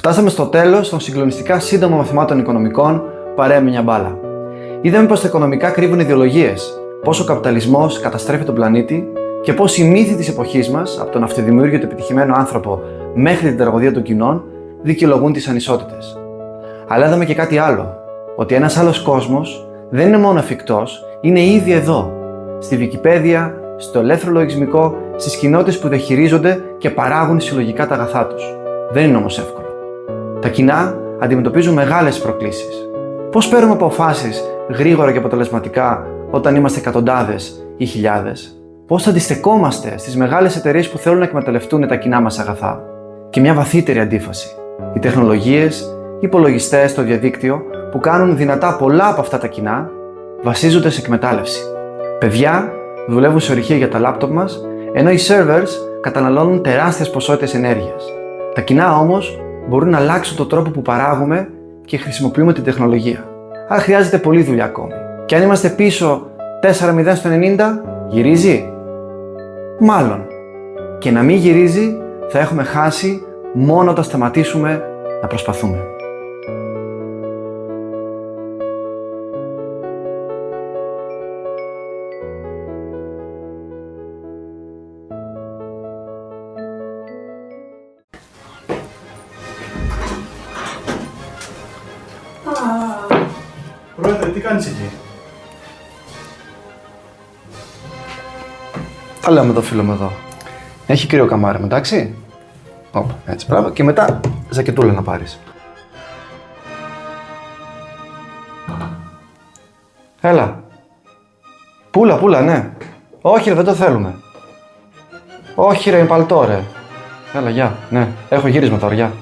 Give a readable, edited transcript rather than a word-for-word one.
Φτάσαμε στο τέλος των συγκλονιστικά σύντομων μαθημάτων οικονομικών παρέα με μια μπάλα. Είδαμε πως τα οικονομικά κρύβουν ιδεολογίες, πως ο καπιταλισμός καταστρέφει τον πλανήτη και πως οι μύθοι της εποχής μας, από τον αυτοδημιούργιο του επιτυχημένο άνθρωπο μέχρι την τραγωδία των κοινών, δικαιολογούν τις ανισότητες. Αλλά είδαμε και κάτι άλλο, ότι ένας άλλος κόσμος δεν είναι μόνο εφικτός, είναι ήδη εδώ, στη Wikipedia, στο ελεύθερο λογισμικό, στις κοινότητες που διαχειρίζονται και παράγουν συλλογικά τα αγαθά τους. Δεν είναι όμως εύκολο. Τα κοινά αντιμετωπίζουν μεγάλες προκλήσεις. Πώς παίρνουμε αποφάσεις γρήγορα και αποτελεσματικά όταν είμαστε εκατοντάδες ή χιλιάδες? Πώς αντιστεκόμαστε στις μεγάλες εταιρείες που θέλουν να εκμεταλλευτούν τα κοινά μας αγαθά? Και μια βαθύτερη αντίφαση. Οι τεχνολογίες, οι υπολογιστές, το διαδίκτυο που κάνουν δυνατά πολλά από αυτά τα κοινά βασίζονται σε εκμετάλλευση. Παιδιά δουλεύουν σε ορυχεία για τα λάπτοπ μας, ενώ οι servers καταναλώνουν τεράστιες ποσότητες ενέργειας. Τα κοινά όμως μπορούν να αλλάξουν τον τρόπο που παράγουμε και χρησιμοποιούμε την τεχνολογία. Άρα χρειάζεται πολλή δουλειά ακόμη. Και αν είμαστε πίσω 4-0 στο 90, γυρίζει? Μάλλον. Και να μην γυρίζει, θα έχουμε χάσει μόνο όταν σταματήσουμε να προσπαθούμε. Πρόεδρε, τι κάνεις εκεί? Τα λέω με το φίλο μου εδώ. Έχει κρύο καμάρι μου, εντάξει? Όπα, έτσι, μπράβο. Και μετά ζακετούλα να πάρεις. Έλα. Πούλα, ναι. Όχι ρε, δεν το θέλουμε. Όχι ρε, είναι παλτό ρε. Έλα, γεια. Ναι, έχω γύρισμα τώρα, γεια.